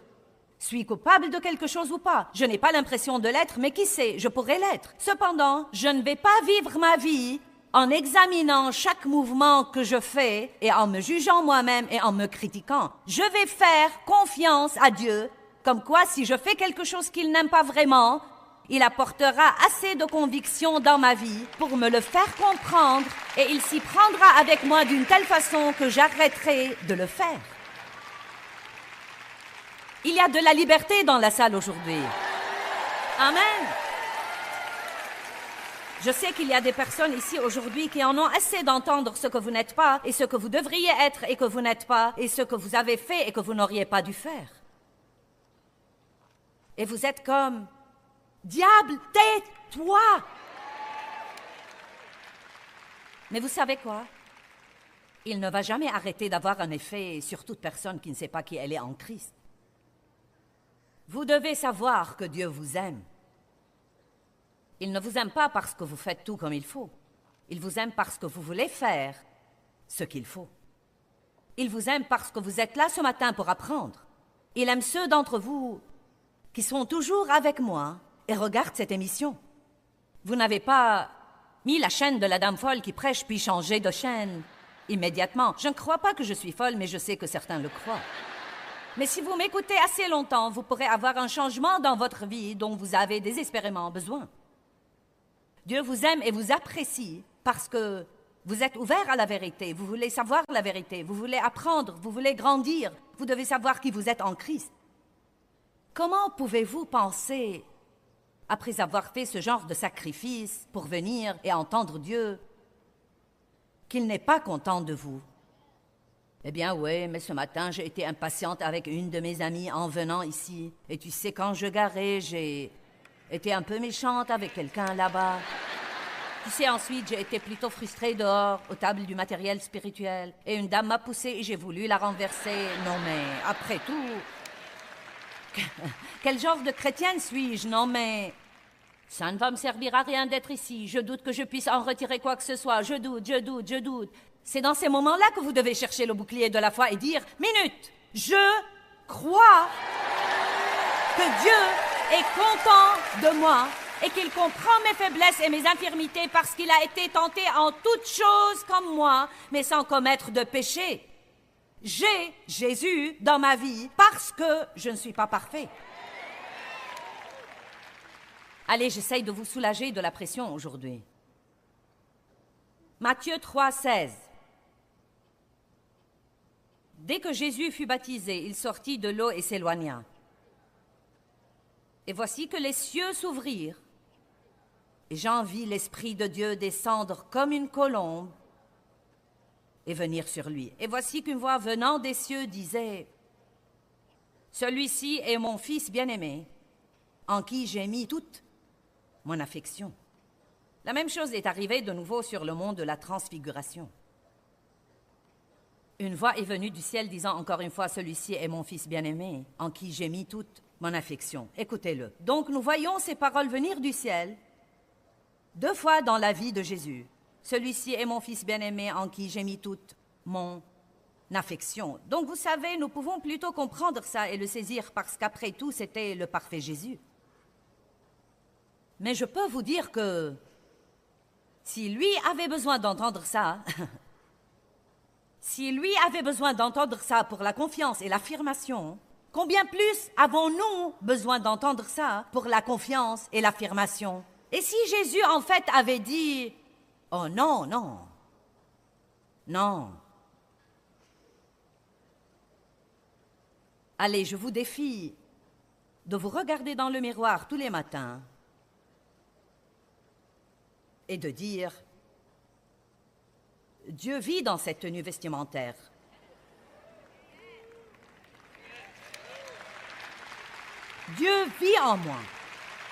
suis coupable de quelque chose ou pas. Je n'ai pas l'impression de l'être, mais qui sait, je pourrais l'être. Cependant, je ne vais pas vivre ma vie en examinant chaque mouvement que je fais et en me jugeant moi-même et en me critiquant. Je vais faire confiance à Dieu, comme quoi si je fais quelque chose qu'il n'aime pas vraiment, il apportera assez de conviction dans ma vie pour me le faire comprendre et il s'y prendra avec moi d'une telle façon que j'arrêterai de le faire. Il y a de la liberté dans la salle aujourd'hui. Amen. Je sais qu'il y a des personnes ici aujourd'hui qui en ont assez d'entendre ce que vous n'êtes pas et ce que vous devriez être et que vous n'êtes pas et ce que vous avez fait et que vous n'auriez pas dû faire. Et vous êtes comme « Diable, tais-toi » Mais vous savez quoi? Il ne va jamais arrêter d'avoir un effet sur toute personne qui ne sait pas qui elle est en Christ. Vous devez savoir que Dieu vous aime. Il ne vous aime pas parce que vous faites tout comme il faut. Il vous aime parce que vous voulez faire ce qu'il faut. Il vous aime parce que vous êtes là ce matin pour apprendre. Il aime ceux d'entre vous qui sont toujours avec moi et regardent cette émission. Vous n'avez pas mis la chaîne de la dame folle qui prêche puis changé de chaîne immédiatement. Je ne crois pas que je suis folle, mais je sais que certains le croient. Mais si vous m'écoutez assez longtemps, vous pourrez avoir un changement dans votre vie dont vous avez désespérément besoin. Dieu vous aime et vous apprécie parce que vous êtes ouvert à la vérité, vous voulez savoir la vérité, vous voulez apprendre, vous voulez grandir, vous devez savoir qui vous êtes en Christ. Comment pouvez-vous penser, après avoir fait ce genre de sacrifice pour venir et entendre Dieu, qu'il n'est pas content de vous? Eh bien oui, mais ce matin, j'ai été impatiente avec une de mes amies en venant ici. Et tu sais, quand je garais, j'ai été un peu méchante avec quelqu'un là-bas. Tu sais, ensuite, j'ai été plutôt frustrée dehors, aux tables du matériel spirituel. Et une dame m'a poussée et j'ai voulu la renverser. Non mais, après tout... Quel genre de chrétienne suis-je? Non mais... Ça ne va me servir à rien d'être ici. Je doute que je puisse en retirer quoi que ce soit. Je doute. C'est dans ces moments-là que vous devez chercher le bouclier de la foi et dire « Minute, je crois que Dieu est content de moi et qu'il comprend mes faiblesses et mes infirmités parce qu'il a été tenté en toutes choses comme moi, mais sans commettre de péché. J'ai Jésus dans ma vie parce que je ne suis pas parfait. » Allez, j'essaye de vous soulager de la pression aujourd'hui. Matthieu 3, 16. Dès que Jésus fut baptisé, il sortit de l'eau et s'éloigna. Et voici que les cieux s'ouvrirent, et Jean vit l'Esprit de Dieu descendre comme une colombe et venir sur lui. Et voici qu'une voix venant des cieux disait, « Celui-ci est mon Fils bien-aimé, en qui j'ai mis toute mon affection. » La même chose est arrivée de nouveau sur le mont de la Transfiguration. Une voix est venue du ciel disant encore une fois, « Celui-ci est mon Fils bien-aimé, en qui j'ai mis toute mon affection. » Écoutez-le. Donc nous voyons ces paroles venir du ciel 2 fois dans la vie de Jésus. « Celui-ci est mon Fils bien-aimé, en qui j'ai mis toute mon affection. » Donc vous savez, nous pouvons plutôt comprendre ça et le saisir parce qu'après tout, c'était le parfait Jésus. Mais je peux vous dire que si lui avait besoin d'entendre ça, si lui avait besoin d'entendre ça pour la confiance et l'affirmation, combien plus avons-nous besoin d'entendre ça pour la confiance et l'affirmation? Et si Jésus, en fait, avait dit « Oh non, non, non. » Allez, je vous défie de vous regarder dans le miroir tous les matins et de dire « Dieu vit dans cette tenue vestimentaire. Dieu vit en moi.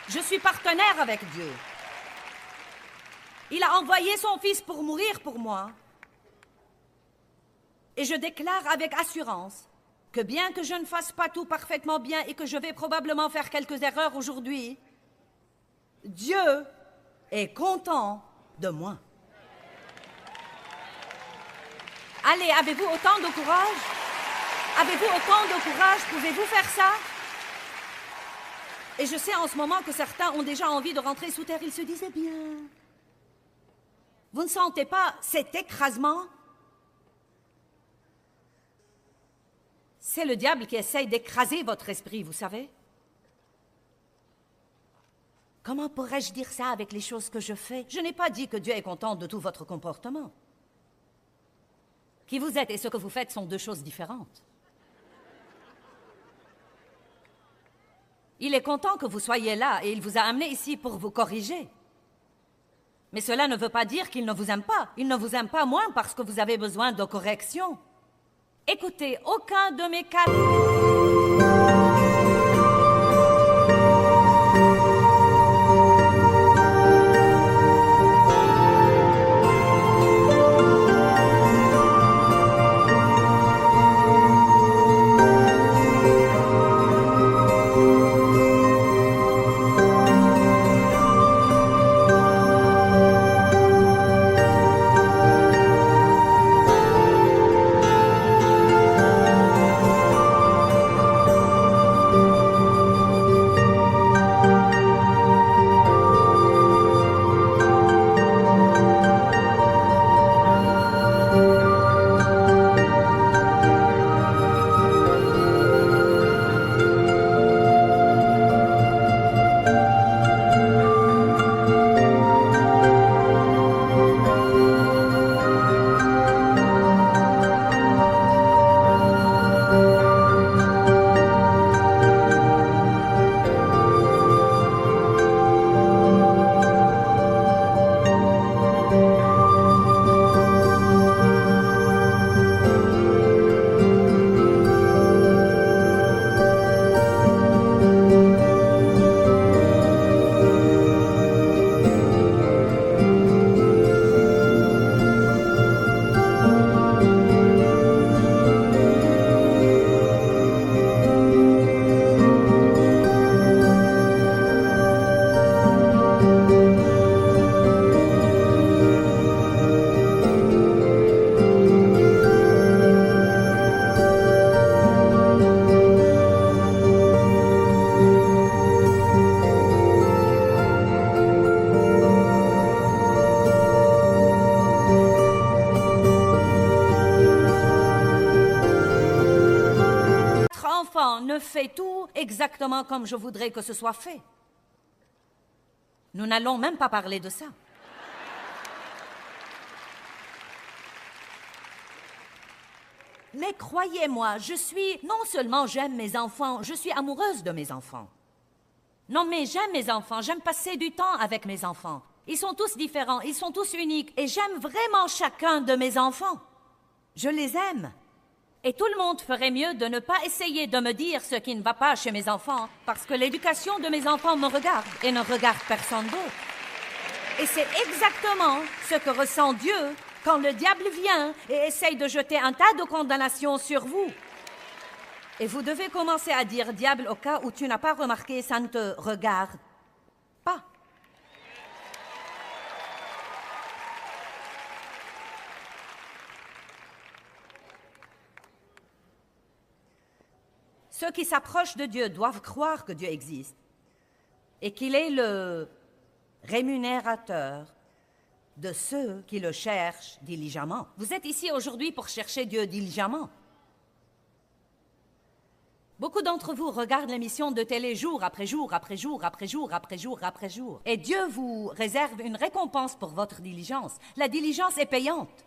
Je suis partenaire avec Dieu. Il a envoyé son Fils pour mourir pour moi. Et je déclare avec assurance que bien que je ne fasse pas tout parfaitement bien et que je vais probablement faire quelques erreurs aujourd'hui, Dieu est content de moi. Allez, avez-vous autant de courage? Avez-vous autant de courage? Pouvez-vous faire ça? Et je sais en ce moment que certains ont déjà envie de rentrer sous terre. Ils se disent, eh bien, vous ne sentez pas cet écrasement? C'est le diable qui essaye d'écraser votre esprit, vous savez. Comment pourrais-je dire ça avec les choses que je fais? Je n'ai pas dit que Dieu est content de tout votre comportement. Qui vous êtes et ce que vous faites sont 2 choses différentes. Il est content que vous soyez là et il vous a amené ici pour vous corriger. Mais cela ne veut pas dire qu'il ne vous aime pas. Il ne vous aime pas moins parce que vous avez besoin de correction. Écoutez, aucun de mes quatre... Enfant ne fait tout exactement comme je voudrais que ce soit fait. Nous n'allons même pas parler de ça. Mais croyez-moi, non seulement j'aime mes enfants, je suis amoureuse de mes enfants. Non, mais j'aime mes enfants, j'aime passer du temps avec mes enfants. Ils sont tous différents, ils sont tous uniques, et j'aime vraiment chacun de mes enfants. Je les aime. Et tout le monde ferait mieux de ne pas essayer de me dire ce qui ne va pas chez mes enfants, parce que l'éducation de mes enfants me regarde et ne regarde personne d'autre. Et c'est exactement ce que ressent Dieu quand le diable vient et essaye de jeter un tas de condamnations sur vous. Et vous devez commencer à dire, diable, au cas où tu n'as pas remarqué, ça ne te regarde pas. Ceux qui s'approchent de Dieu doivent croire que Dieu existe et qu'il est le rémunérateur de ceux qui le cherchent diligemment. Vous êtes ici aujourd'hui pour chercher Dieu diligemment. Beaucoup d'entre vous regardent l'émission de télé jour après jour, après jour, après jour, après jour, après jour. Et Dieu vous réserve une récompense pour votre diligence. La diligence est payante.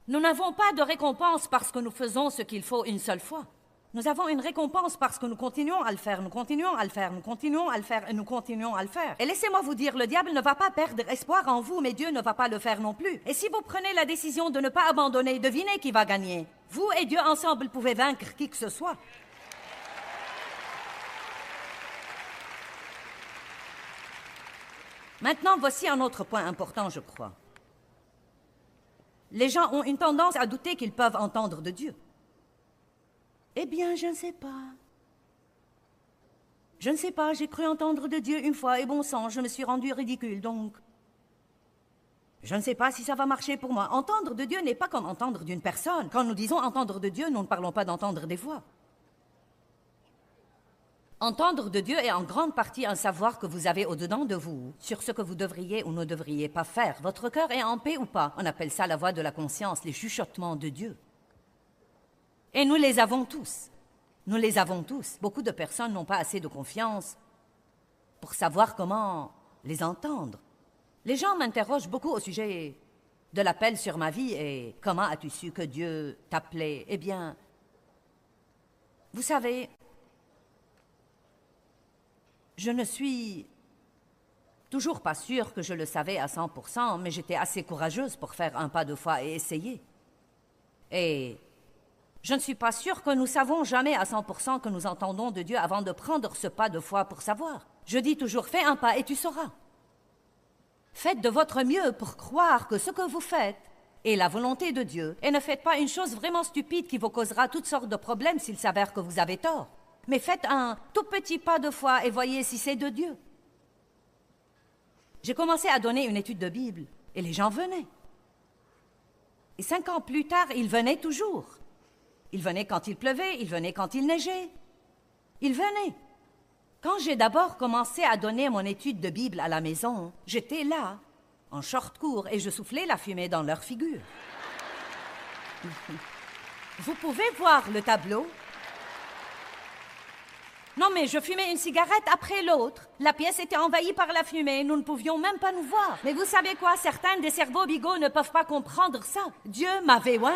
Nous n'avons pas de récompense parce que nous faisons ce qu'il faut une seule fois. Nous avons une récompense parce que nous continuons à le faire, nous continuons à le faire, nous continuons à le faire et nous continuons à le faire. Et laissez-moi vous dire, le diable ne va pas perdre espoir en vous, mais Dieu ne va pas le faire non plus. Et si vous prenez la décision de ne pas abandonner, devinez qui va gagner. Vous et Dieu ensemble pouvez vaincre qui que ce soit. Maintenant, voici un autre point important, je crois. Les gens ont une tendance à douter qu'ils peuvent entendre de Dieu. Eh bien, je ne sais pas. Je ne sais pas, j'ai cru entendre de Dieu une fois, et bon sang, je me suis rendu ridicule, donc... Je ne sais pas si ça va marcher pour moi. Entendre de Dieu n'est pas comme entendre d'une personne. Quand nous disons entendre de Dieu, nous ne parlons pas d'entendre des voix. Entendre de Dieu est en grande partie un savoir que vous avez au-dedans de vous, sur ce que vous devriez ou ne devriez pas faire. Votre cœur est en paix ou pas. On appelle ça la voix de la conscience, les chuchotements de Dieu. Et nous les avons tous. Nous les avons tous. Beaucoup de personnes n'ont pas assez de confiance pour savoir comment les entendre. Les gens m'interrogent beaucoup au sujet de l'appel sur ma vie et comment as-tu su que Dieu t'appelait? Eh bien, vous savez, je ne suis Toujours pas sûre que je le savais à 100%, mais j'étais assez courageuse pour faire un pas de foi et essayer. Et je ne suis pas sûre que nous savons jamais à 100% que nous entendons de Dieu avant de prendre ce pas de foi pour savoir. Je dis toujours, fais un pas et tu sauras. Faites de votre mieux pour croire que ce que vous faites est la volonté de Dieu et ne faites pas une chose vraiment stupide qui vous causera toutes sortes de problèmes s'il s'avère que vous avez tort. Mais faites un tout petit pas de foi et voyez si c'est de Dieu. J'ai commencé à donner une étude de Bible et les gens venaient. Et 5 ans plus tard, ils venaient toujours. Ils venaient quand il pleuvait, ils venaient quand il neigeait. Ils venaient. Quand j'ai d'abord commencé à donner mon étude de Bible à la maison, j'étais là, en short court, et je soufflais la fumée dans leur figure. Vous pouvez voir le tableau? Non, mais je fumais une cigarette après l'autre. La pièce était envahie par la fumée, nous ne pouvions même pas nous voir. Mais vous savez quoi? Certains des cerveaux bigots ne peuvent pas comprendre ça. Dieu m'avait ointe.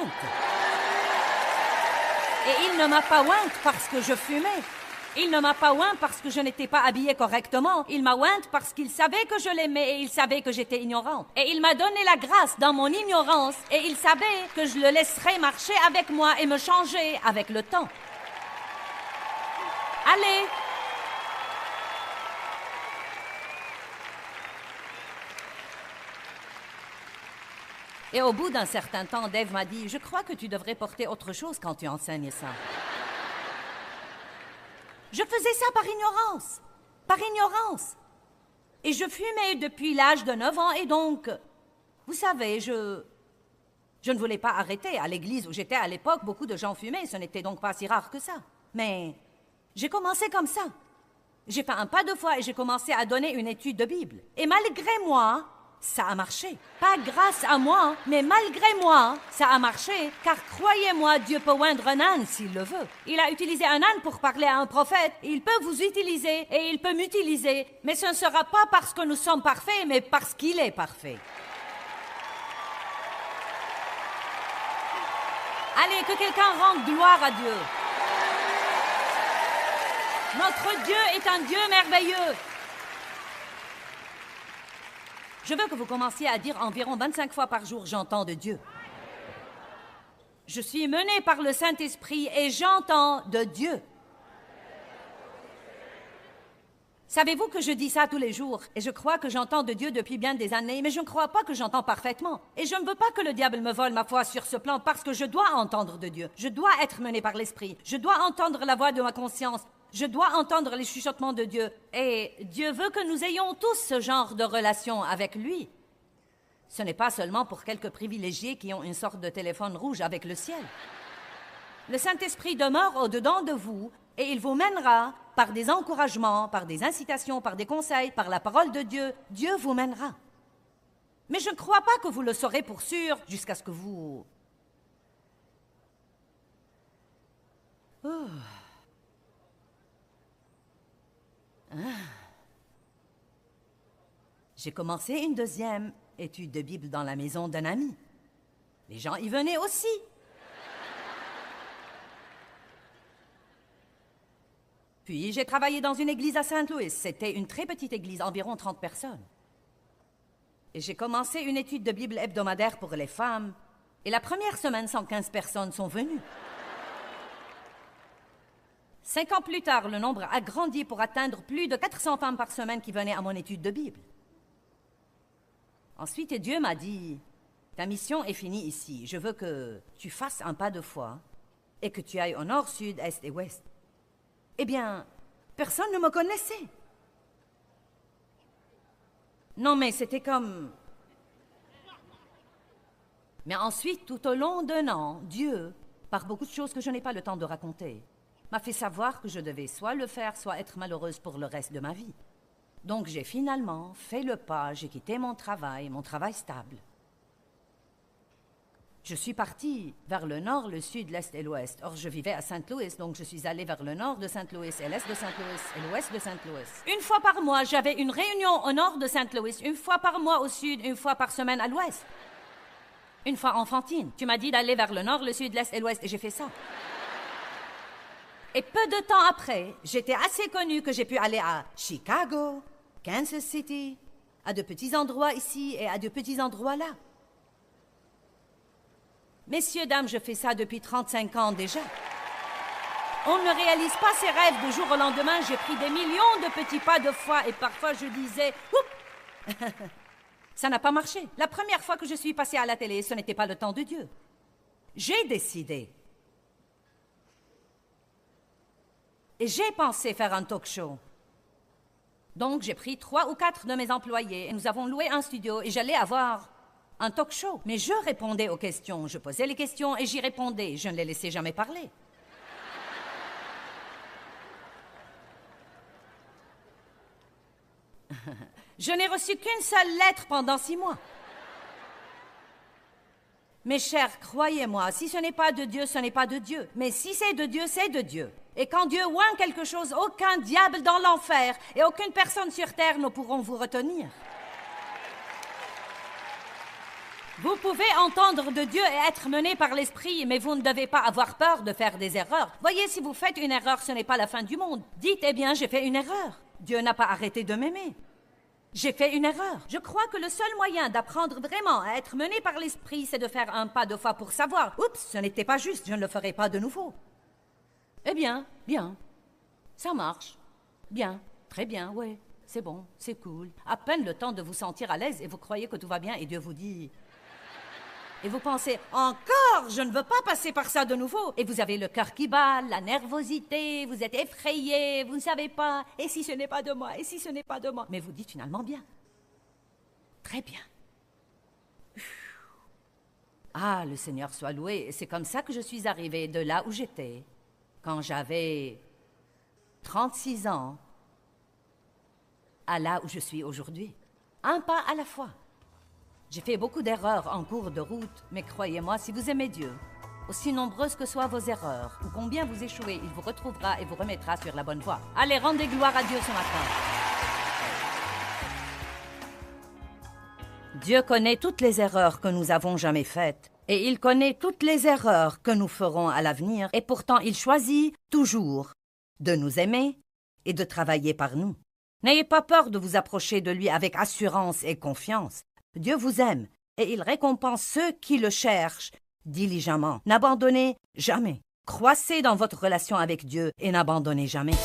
Et il ne m'a pas ointe parce que je fumais. Il ne m'a pas ointe parce que je n'étais pas habillée correctement. Il m'a ointe parce qu'il savait que je l'aimais et il savait que j'étais ignorante. Et il m'a donné la grâce dans mon ignorance et il savait que je le laisserais marcher avec moi et me changer avec le temps. Allez! Et au bout d'un certain temps, Dave m'a dit, « Je crois que tu devrais porter autre chose quand tu enseignes ça. » Je faisais ça par ignorance. Par ignorance. Et je fumais depuis l'âge de 9 ans et donc, vous savez, je ne voulais pas arrêter. À l'église où j'étais à l'époque, beaucoup de gens fumaient. Ce n'était donc pas si rare que ça. Mais j'ai commencé comme ça. J'ai fait un pas de foi et j'ai commencé à donner une étude de Bible. Et malgré moi, ça a marché. Pas grâce à moi, mais malgré moi, ça a marché. Car croyez-moi, Dieu peut oindre un âne s'il le veut. Il a utilisé un âne pour parler à un prophète. Il peut vous utiliser et il peut m'utiliser. Mais ce ne sera pas parce que nous sommes parfaits, mais parce qu'il est parfait. Allez, que quelqu'un rende gloire à Dieu. Notre Dieu est un Dieu merveilleux. Je veux que vous commenciez à dire environ 25 fois par jour « J'entends de Dieu ». Je suis menée par le Saint-Esprit et j'entends de Dieu. Savez-vous que je dis ça tous les jours et je crois que j'entends de Dieu depuis bien des années, mais je ne crois pas que j'entends parfaitement. Et je ne veux pas que le diable me vole ma foi sur ce plan parce que je dois entendre de Dieu. Je dois être menée par l'Esprit. Je dois entendre la voix de ma conscience. Je dois entendre les chuchotements de Dieu. Et Dieu veut que nous ayons tous ce genre de relation avec lui. Ce n'est pas seulement pour quelques privilégiés qui ont une sorte de téléphone rouge avec le ciel. Le Saint-Esprit demeure au-dedans de vous et il vous mènera par des encouragements, par des incitations, par des conseils, par la parole de Dieu. Dieu vous mènera. Mais je ne crois pas que vous le saurez pour sûr jusqu'à ce que vous... J'ai commencé une deuxième étude de Bible dans la maison d'un ami. Les gens y venaient aussi. Puis j'ai travaillé dans une église à Saint-Louis. C'était une très petite église, environ 30 personnes. Et j'ai commencé une étude de Bible hebdomadaire pour les femmes. Et la première semaine, 115 personnes sont venues. 5 ans plus tard, le nombre a grandi pour atteindre plus de 400 femmes par semaine qui venaient à mon étude de Bible. Ensuite, Dieu m'a dit, « Ta mission est finie ici. Je veux que tu fasses un pas de foi et que tu ailles au nord, sud, est et ouest. » Eh bien, personne ne me connaissait. Non, mais c'était comme... Mais ensuite, tout au long d'un an, Dieu, par beaucoup de choses que je n'ai pas le temps de raconter, m'a fait savoir que je devais soit le faire, soit être malheureuse pour le reste de ma vie. Donc j'ai finalement fait le pas, j'ai quitté mon travail stable. Je suis partie vers le nord, le sud, l'est et l'ouest. Or, je vivais à Saint-Louis, donc je suis allée vers le nord de Saint-Louis et l'est de Saint-Louis et l'ouest de Saint-Louis. Une fois par mois, j'avais une réunion au nord de Saint-Louis, une fois par mois au sud, une fois par semaine à l'ouest. Une fois enfantine, tu m'as dit d'aller vers le nord, le sud, l'est et l'ouest, et j'ai fait ça. Et peu de temps après, j'étais assez connue que j'ai pu aller à Chicago, Kansas City, à de petits endroits ici et à de petits endroits là. Messieurs, dames, je fais ça depuis 35 ans déjà. On ne réalise pas ses rêves de jour au lendemain. J'ai pris des millions de petits pas de foi et parfois je disais « Oups !» Ça n'a pas marché. La première fois que je suis passée à la télé, ce n'était pas le temps de Dieu. J'ai décidé. Et j'ai pensé faire un talk show. Donc, j'ai pris 3 ou 4 de mes employés et nous avons loué un studio et j'allais avoir un talk show. Mais je répondais aux questions. Je posais les questions et j'y répondais. Je ne les laissais jamais parler. Je n'ai reçu qu'une seule lettre pendant 6 mois. Mes chers, croyez-moi, si ce n'est pas de Dieu, ce n'est pas de Dieu. Mais si c'est de Dieu, c'est de Dieu. Et quand Dieu oint quelque chose, aucun diable dans l'enfer et aucune personne sur terre ne pourront vous retenir. Vous pouvez entendre de Dieu et être mené par l'Esprit, mais vous ne devez pas avoir peur de faire des erreurs. Voyez, si vous faites une erreur, ce n'est pas la fin du monde. Dites, eh bien, j'ai fait une erreur. Dieu n'a pas arrêté de m'aimer. J'ai fait une erreur. Je crois que le seul moyen d'apprendre vraiment à être mené par l'Esprit, c'est de faire un pas de foi pour savoir. Oups, ce n'était pas juste, je ne le ferai pas de nouveau. Eh bien, bien. Ça marche. Bien, très bien, ouais. C'est bon, c'est cool. À peine le temps de vous sentir à l'aise et vous croyez que tout va bien et Dieu vous dit... Et vous pensez, encore, je ne veux pas passer par ça de nouveau. Et vous avez le cœur qui bat, la nervosité, vous êtes effrayé, vous ne savez pas. Et si ce n'est pas de moi, et si ce n'est pas de moi. Mais vous dites finalement bien. Très bien. Ah, le Seigneur soit loué. C'est comme ça que je suis arrivée de là où j'étais, quand j'avais 36 ans, à là où je suis aujourd'hui. Un pas à la fois. J'ai fait beaucoup d'erreurs en cours de route, mais croyez-moi, si vous aimez Dieu, aussi nombreuses que soient vos erreurs, ou combien vous échouez, il vous retrouvera et vous remettra sur la bonne voie. Allez, rendez gloire à Dieu ce matin. Dieu connaît toutes les erreurs que nous avons jamais faites, et il connaît toutes les erreurs que nous ferons à l'avenir, et pourtant il choisit toujours de nous aimer et de travailler par nous. N'ayez pas peur de vous approcher de lui avec assurance et confiance. Dieu vous aime et il récompense ceux qui le cherchent diligemment. N'abandonnez jamais. Croissez dans votre relation avec Dieu et n'abandonnez jamais.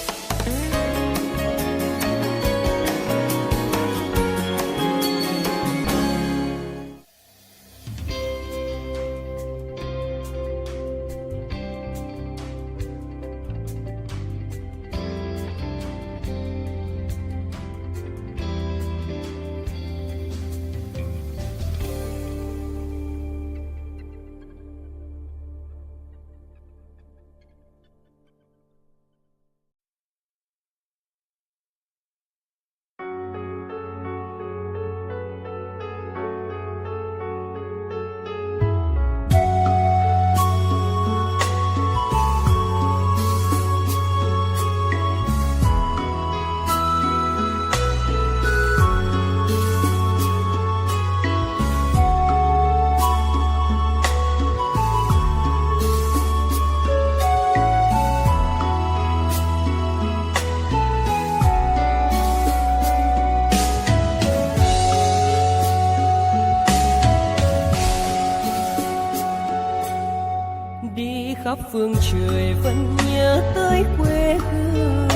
khắp phương trời vẫn nhớ tới quê hương.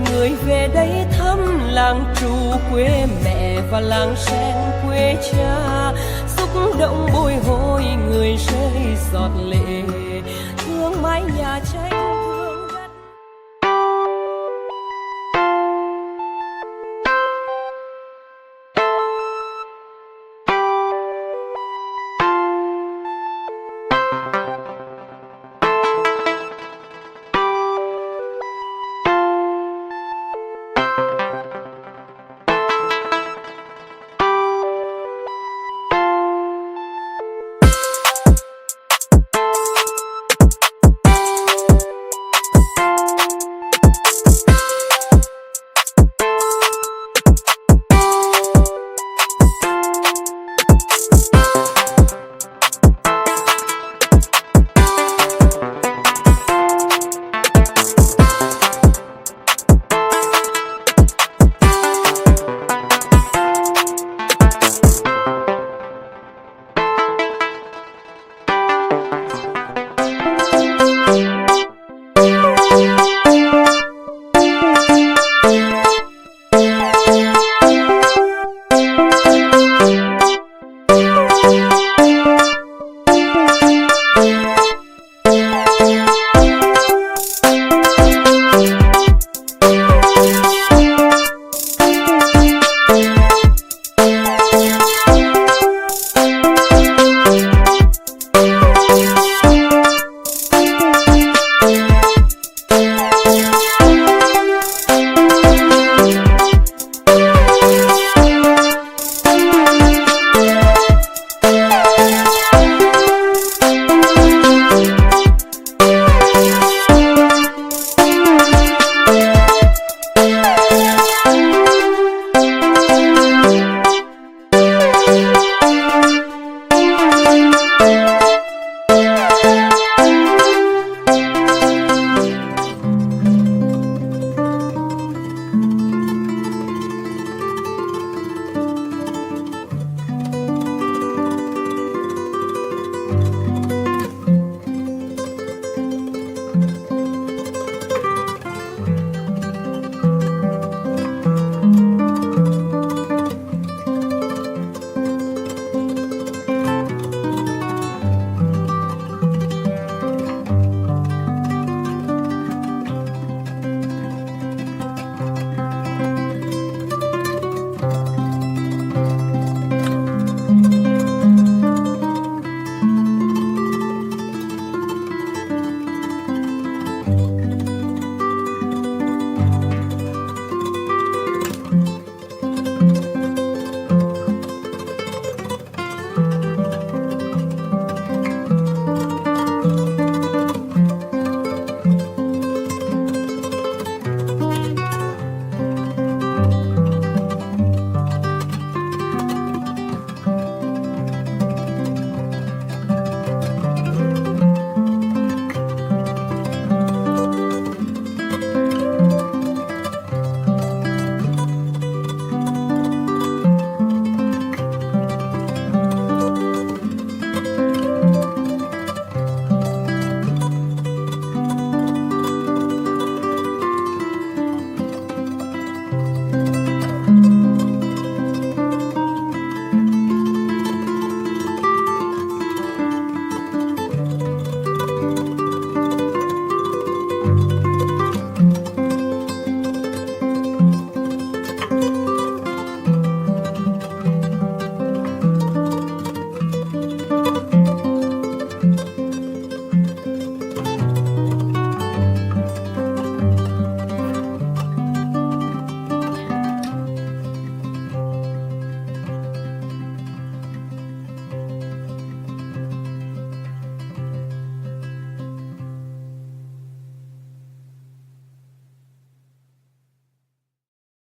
Người về đây thăm làng Trù quê mẹ và làng Sen quê cha, xúc động bồi hồi người rơi giọt lệ thương mái nhà cháy.